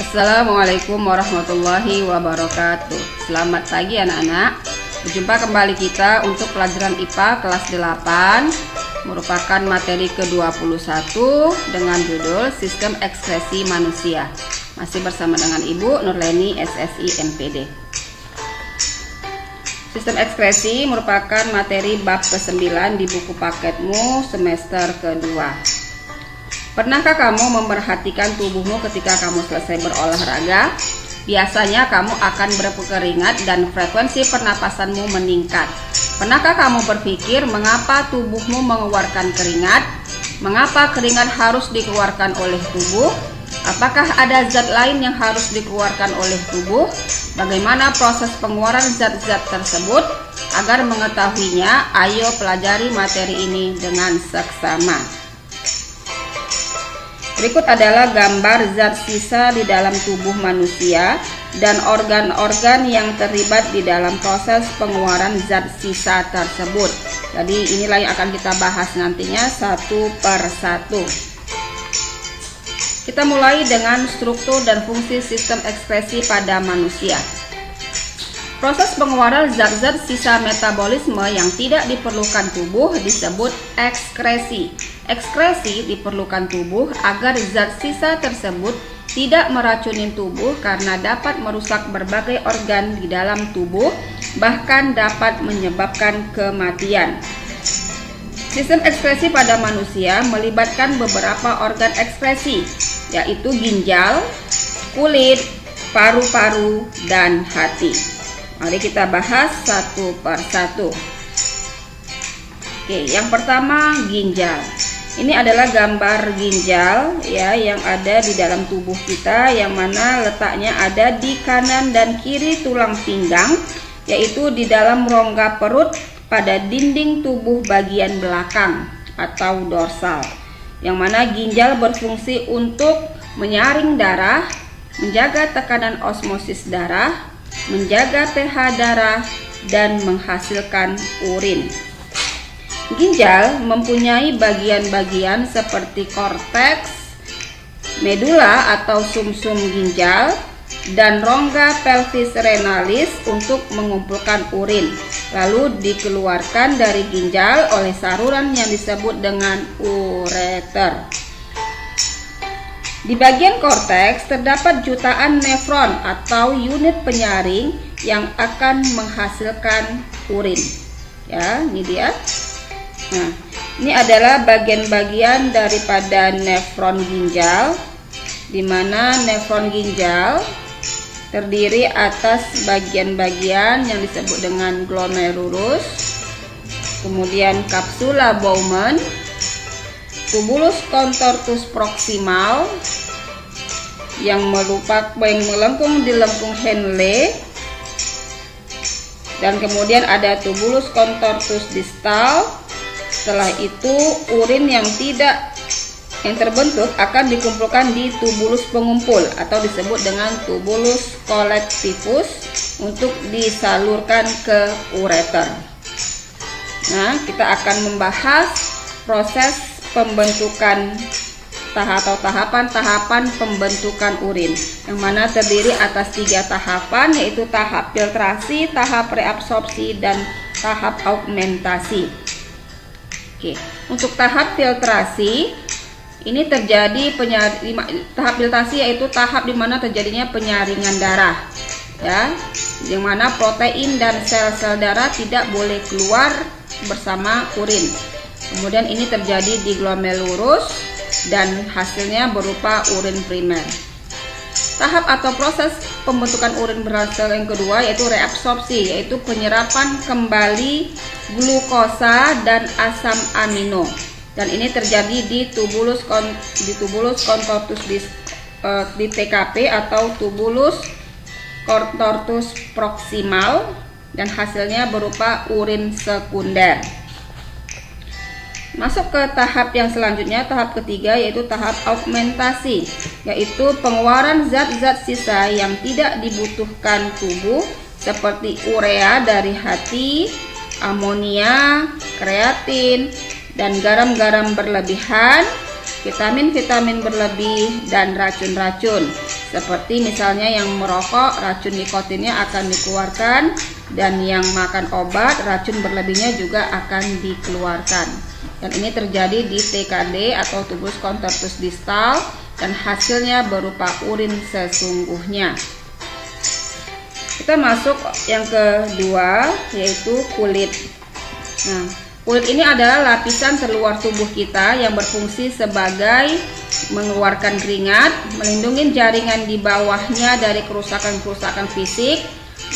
Assalamualaikum warahmatullahi wabarakatuh. Selamat pagi anak-anak. Berjumpa kembali kita untuk pelajaran IPA kelas 8, merupakan materi ke-21 dengan judul Sistem Ekspresi Manusia. Masih bersama dengan Ibu Nurleni SSI MPD. Sistem ekspresi merupakan materi bab ke-9 di buku paketmu semester kedua. Pernahkah kamu memperhatikan tubuhmu ketika kamu selesai berolahraga? Biasanya kamu akan berkeringat dan frekuensi pernapasanmu meningkat. Pernahkah kamu berpikir mengapa tubuhmu mengeluarkan keringat? Mengapa keringat harus dikeluarkan oleh tubuh? Apakah ada zat lain yang harus dikeluarkan oleh tubuh? Bagaimana proses pengeluaran zat-zat tersebut? Agar mengetahuinya, ayo pelajari materi ini dengan seksama. Berikut adalah gambar zat sisa di dalam tubuh manusia dan organ-organ yang terlibat di dalam proses pengeluaran zat sisa tersebut. Jadi inilah yang akan kita bahas nantinya satu per satu. Kita mulai dengan struktur dan fungsi sistem ekspresi pada manusia. Proses pengeluaran zat-zat sisa metabolisme yang tidak diperlukan tubuh disebut ekskresi. Ekskresi diperlukan tubuh agar zat sisa tersebut tidak meracuni tubuh karena dapat merusak berbagai organ di dalam tubuh, bahkan dapat menyebabkan kematian. Sistem ekspresi pada manusia melibatkan beberapa organ ekspresi, yaitu ginjal, kulit, paru-paru, dan hati. Mari kita bahas satu per satu. Oke, yang pertama ginjal. Ini adalah gambar ginjal ya yang ada di dalam tubuh kita, yang mana letaknya ada di kanan dan kiri tulang pinggang, yaitu di dalam rongga perut pada dinding tubuh bagian belakang atau dorsal. Yang mana ginjal berfungsi untuk menyaring darah, menjaga tekanan osmosis darah, menjaga pH darah, dan menghasilkan urin. Ginjal mempunyai bagian-bagian seperti korteks, medula atau sumsum ginjal, dan rongga pelvis renalis untuk mengumpulkan urin, lalu dikeluarkan dari ginjal oleh saluran yang disebut dengan ureter. Di bagian korteks terdapat jutaan nefron atau unit penyaring yang akan menghasilkan urin. Ya, ini dia. Nah, ini adalah bagian-bagian daripada nefron ginjal, di mana nefron ginjal terdiri atas bagian-bagian yang disebut dengan glomerulus, kemudian kapsula Bowman, tubulus contortus proximal yang melengkung di lengkung Henle, dan kemudian ada tubulus contortus distal. Setelah itu urin yang terbentuk akan dikumpulkan di tubulus pengumpul atau disebut dengan tubulus collectivus untuk disalurkan ke ureter. Nah, kita akan membahas proses pembentukan tahapan pembentukan urin, yang mana terdiri atas 3 tahapan, yaitu tahap filtrasi, tahap reabsorpsi, dan tahap augmentasi. Oke, untuk tahap filtrasi ini terjadi tahap filtrasi yaitu tahap di mana terjadinya penyaringan darah, ya, yang mana protein dan sel-sel darah tidak boleh keluar bersama urin. Kemudian ini terjadi di glomerulus dan hasilnya berupa urin primer. Tahap atau proses pembentukan urin berhasil yang kedua yaitu reabsorpsi, yaitu penyerapan kembali glukosa dan asam amino. Dan ini terjadi di tubulus contortus di TKP atau tubulus contortus proximal, dan hasilnya berupa urin sekunder. Masuk ke tahap yang selanjutnya, tahap ketiga, yaitu tahap augmentasi, yaitu pengeluaran zat-zat sisa yang tidak dibutuhkan tubuh seperti urea dari hati, amonia, kreatin, dan garam-garam berlebihan vitamin-vitamin berlebih, dan racun-racun. Seperti misalnya yang merokok, racun nikotinnya akan dikeluarkan, dan yang makan obat, racun berlebihnya juga akan dikeluarkan. Dan ini terjadi di TKD atau tubus contortus distal, dan hasilnya berupa urin sesungguhnya. Kita masuk yang kedua, yaitu kulit. Nah, kulit ini adalah lapisan terluar tubuh kita yang berfungsi sebagai mengeluarkan keringat, melindungi jaringan di bawahnya dari kerusakan-kerusakan fisik,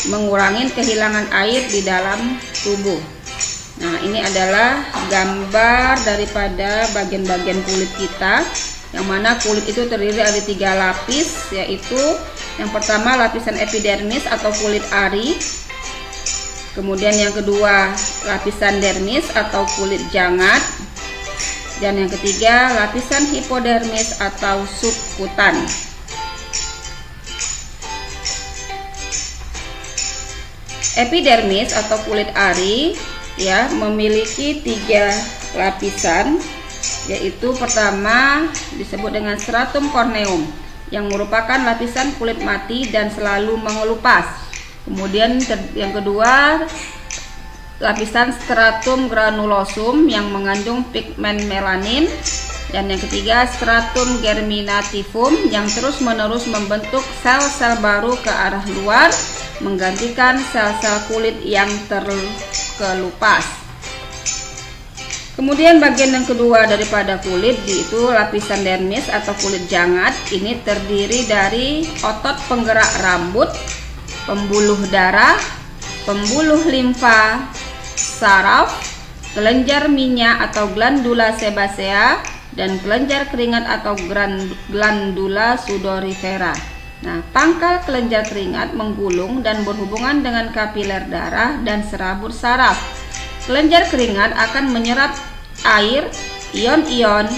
mengurangi kehilangan air di dalam tubuh. Nah, ini adalah gambar daripada bagian-bagian kulit kita, yang mana kulit itu terdiri dari 3 lapis, yaitu yang pertama lapisan epidermis atau kulit ari, kemudian yang kedua lapisan dermis atau kulit jangat, dan yang ketiga lapisan hipodermis atau subkutan. Epidermis atau kulit ari ya memiliki 3 lapisan, yaitu pertama disebut dengan stratum corneum yang merupakan lapisan kulit mati dan selalu mengelupas. Kemudian yang kedua lapisan stratum granulosum yang mengandung pigmen melanin, dan yang ketiga stratum germinativum yang terus-menerus membentuk sel-sel baru ke arah luar, menggantikan sel-sel kulit yang terkelupas. Kemudian bagian yang kedua daripada kulit yaitu lapisan dermis atau kulit jangat. Ini terdiri dari otot penggerak rambut, pembuluh darah, pembuluh limfa, saraf, kelenjar minyak atau glandula sebacea, dan kelenjar keringat atau glandula sudorifera. Nah, pangkal kelenjar keringat menggulung dan berhubungan dengan kapiler darah dan serabut saraf. Kelenjar keringat akan menyerap air, ion-ion,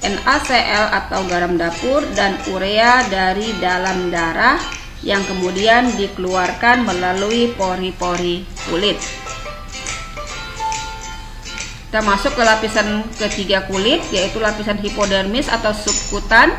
NaCl atau garam dapur, dan urea dari dalam darah yang kemudian dikeluarkan melalui pori-pori kulit. Kita masuk ke lapisan ketiga kulit, yaitu lapisan hipodermis atau subkutan.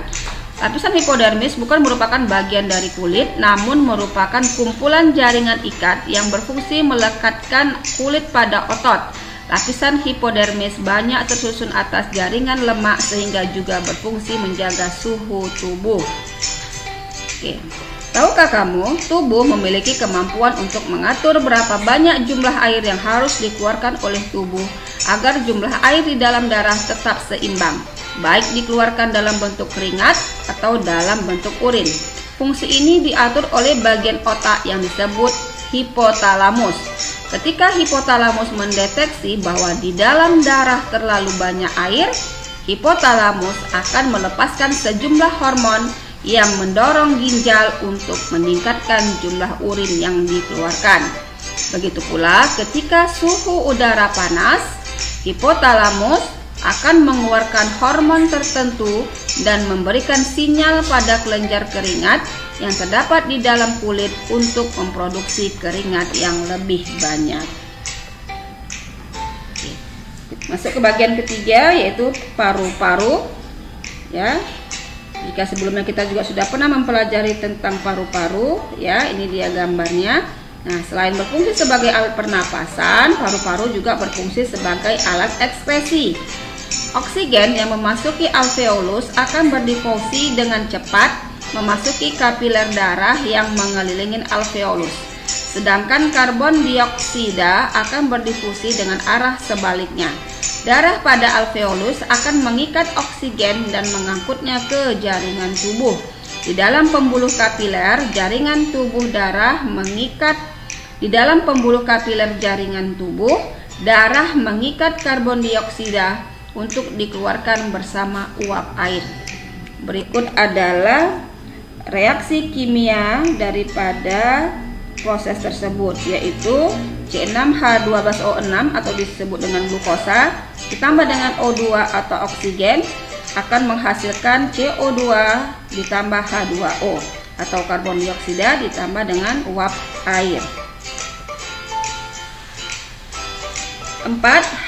Lapisan hipodermis bukan merupakan bagian dari kulit, namun merupakan kumpulan jaringan ikat yang berfungsi melekatkan kulit pada otot. Lapisan hipodermis banyak tersusun atas jaringan lemak sehingga juga berfungsi menjaga suhu tubuh. Oke. Tahukah kamu, tubuh memiliki kemampuan untuk mengatur berapa banyak jumlah air yang harus dikeluarkan oleh tubuh agar jumlah air di dalam darah tetap seimbang, baik dikeluarkan dalam bentuk keringat atau dalam bentuk urin. Fungsi ini diatur oleh bagian otak yang disebut hipotalamus. Ketika hipotalamus mendeteksi bahwa di dalam darah terlalu banyak air, hipotalamus akan melepaskan sejumlah hormon yang mendorong ginjal untuk meningkatkan jumlah urin yang dikeluarkan. Begitu pula ketika suhu udara panas, hipotalamus akan mengeluarkan hormon tertentu dan memberikan sinyal pada kelenjar keringat yang terdapat di dalam kulit untuk memproduksi keringat yang lebih banyak. Masuk ke bagian ketiga, yaitu paru-paru. Ya, jika sebelumnya kita juga sudah pernah mempelajari tentang paru-paru, ya, ini dia gambarnya. Nah, selain berfungsi sebagai alat pernapasan, paru-paru juga berfungsi sebagai alat ekskresi. Oksigen yang memasuki alveolus akan berdifusi dengan cepat memasuki kapiler darah yang mengelilingi alveolus. Sedangkan karbon dioksida akan berdifusi dengan arah sebaliknya. Darah pada alveolus akan mengikat oksigen dan mengangkutnya ke jaringan tubuh. Di dalam pembuluh kapiler, jaringan tubuh darah mengikat di dalam pembuluh kapiler jaringan tubuh, darah mengikat karbon dioksida untuk dikeluarkan bersama uap air. Berikut adalah reaksi kimia daripada proses tersebut, yaitu C6H12O6 atau disebut dengan glukosa ditambah dengan O2 atau oksigen akan menghasilkan CO2 ditambah H2O atau karbon dioksida ditambah dengan uap air. 4.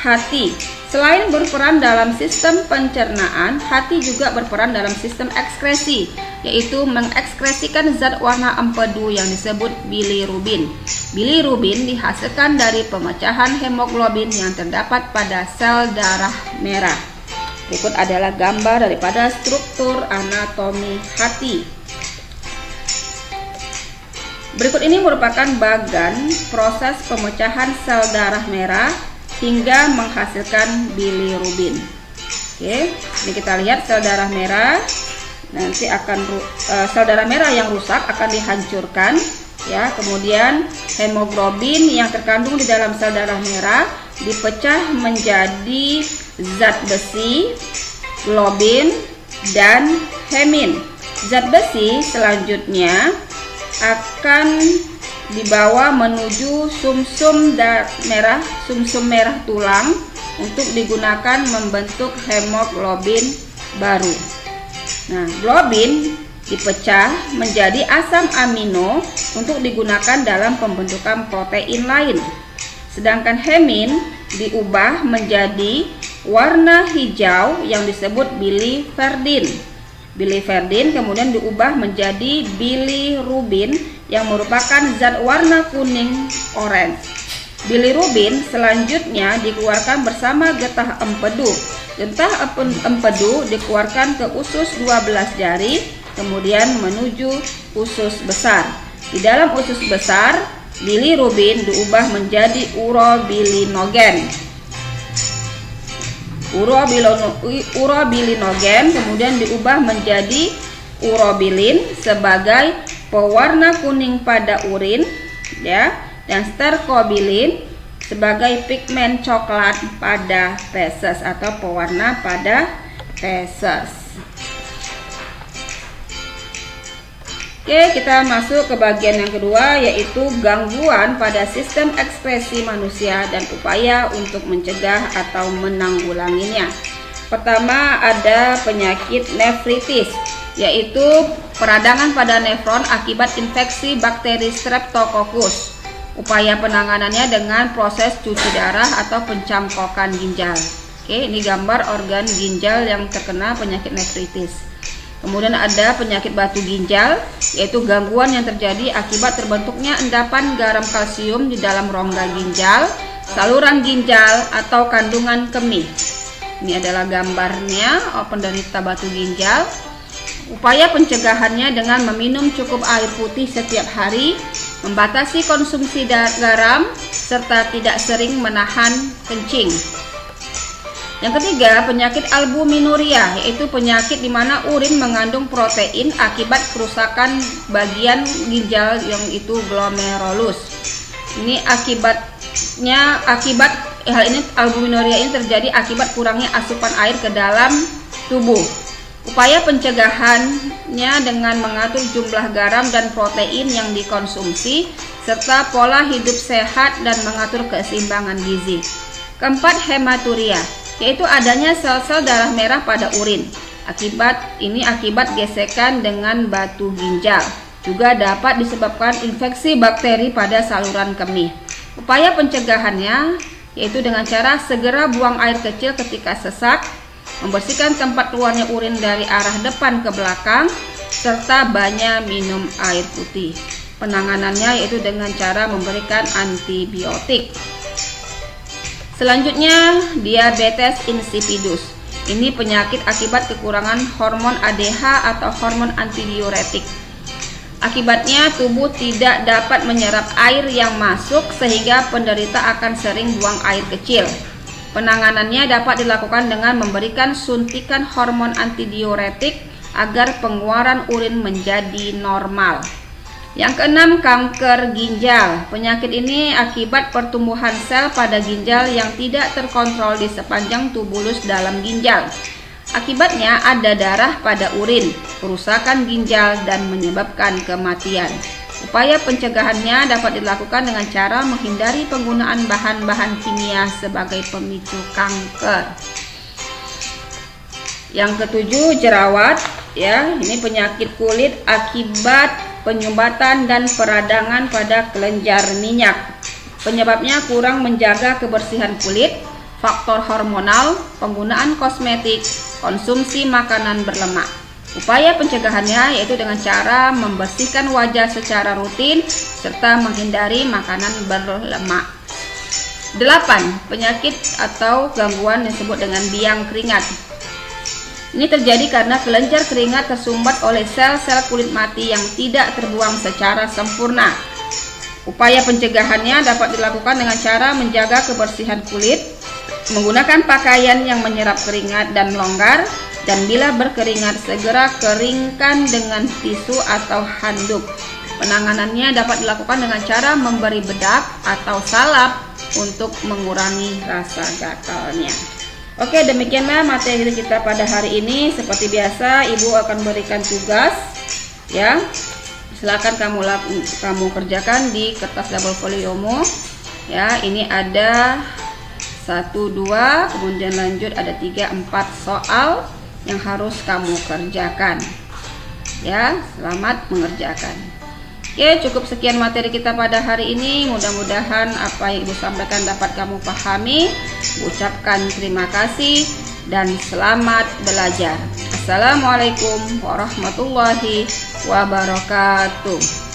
Hati. Selain berperan dalam sistem pencernaan, hati juga berperan dalam sistem ekskresi, yaitu mengekskresikan zat warna empedu yang disebut bilirubin. Bilirubin dihasilkan dari pemecahan hemoglobin yang terdapat pada sel darah merah. Berikut adalah gambar daripada struktur anatomi hati. Berikut ini merupakan bagan proses pemecahan sel darah merah hingga menghasilkan bilirubin. Oke, ini kita lihat sel darah merah. Nanti akan sel darah merah yang rusak akan dihancurkan, ya. Kemudian hemoglobin yang terkandung di dalam sel darah merah dipecah menjadi zat besi, globin, dan hemin. Zat besi selanjutnya akan dibawa menuju sumsum merah tulang untuk digunakan membentuk hemoglobin baru. Nah, globin dipecah menjadi asam amino untuk digunakan dalam pembentukan protein lain. Sedangkan hemin diubah menjadi warna hijau yang disebut biliverdin. Biliverdin kemudian diubah menjadi bilirubin yang merupakan zat warna kuning orange. Bilirubin selanjutnya dikeluarkan bersama getah empedu. Getah empedu dikeluarkan ke usus 12 jari, kemudian menuju usus besar. Di dalam usus besar, bilirubin diubah menjadi urobilinogen. Urobilinogen kemudian diubah menjadi urobilin sebagai pewarna kuning pada urin, ya, dan sterkobilin sebagai pigmen coklat pada feses atau pewarna pada feses. Oke, kita masuk ke bagian yang kedua, yaitu gangguan pada sistem ekspresi manusia dan upaya untuk mencegah atau menanggulanginya. Pertama, ada penyakit nefritis, yaitu peradangan pada nefron akibat infeksi bakteri Streptococcus. Upaya penanganannya dengan proses cuci darah atau pencangkokan ginjal. Oke, ini gambar organ ginjal yang terkena penyakit nefritis. Kemudian ada penyakit batu ginjal, yaitu gangguan yang terjadi akibat terbentuknya endapan garam kalsium di dalam rongga ginjal, saluran ginjal, atau kandungan kemih. Ini adalah gambarnya penderita batu ginjal. Upaya pencegahannya dengan meminum cukup air putih setiap hari, membatasi konsumsi garam, serta tidak sering menahan kencing. Yang ketiga, penyakit albuminuria, yaitu penyakit di mana urin mengandung protein akibat kerusakan bagian ginjal yang itu glomerulus. Ini hal ini albuminuria ini terjadi akibat kurangnya asupan air ke dalam tubuh. Upaya pencegahannya dengan mengatur jumlah garam dan protein yang dikonsumsi serta pola hidup sehat dan mengatur keseimbangan gizi. Keempat, hematuria, yaitu adanya sel-sel darah merah pada urin. Akibat gesekan dengan batu ginjal. Juga dapat disebabkan infeksi bakteri pada saluran kemih. Upaya pencegahannya yaitu dengan cara segera buang air kecil ketika sesak, membersihkan tempat keluarnya urin dari arah depan ke belakang, serta banyak minum air putih. Penanganannya yaitu dengan cara memberikan antibiotik. Selanjutnya, diabetes insipidus. Ini penyakit akibat kekurangan hormon ADH atau hormon antidiuretik. Akibatnya tubuh tidak dapat menyerap air yang masuk sehingga penderita akan sering buang air kecil. Penanganannya dapat dilakukan dengan memberikan suntikan hormon antidiuretik agar pengeluaran urin menjadi normal. Yang keenam, kanker ginjal. Penyakit ini akibat pertumbuhan sel pada ginjal yang tidak terkontrol di sepanjang tubulus dalam ginjal. Akibatnya ada darah pada urin, kerusakan ginjal, dan menyebabkan kematian. Upaya pencegahannya dapat dilakukan dengan cara menghindari penggunaan bahan-bahan kimia sebagai pemicu kanker. Yang ketujuh, jerawat. Ya, ini penyakit kulit akibat penyumbatan dan peradangan pada kelenjar minyak. Penyebabnya kurang menjaga kebersihan kulit, faktor hormonal, penggunaan kosmetik, konsumsi makanan berlemak. Upaya pencegahannya yaitu dengan cara membersihkan wajah secara rutin serta menghindari makanan berlemak. 8. Penyakit atau gangguan yang disebut dengan biang keringat. Ini terjadi karena kelenjar keringat tersumbat oleh sel-sel kulit mati yang tidak terbuang secara sempurna. Upaya pencegahannya dapat dilakukan dengan cara menjaga kebersihan kulit, menggunakan pakaian yang menyerap keringat dan longgar, dan bila berkeringat segera keringkan dengan tisu atau handuk. Penanganannya dapat dilakukan dengan cara memberi bedak atau salep untuk mengurangi rasa gatalnya. Oke, demikianlah materi kita pada hari ini. Seperti biasa, Ibu akan berikan tugas, ya. Silakan kamu kerjakan di kertas double foliomu. Ya, ini ada 1, 2, kemudian lanjut ada 3, 4 soal yang harus kamu kerjakan. Ya, selamat mengerjakan. Oke, cukup sekian materi kita pada hari ini. Mudah-mudahan apa yang Ibu sampaikan dapat kamu pahami. Ucapkan terima kasih dan selamat belajar. Assalamualaikum warahmatullahi wabarakatuh.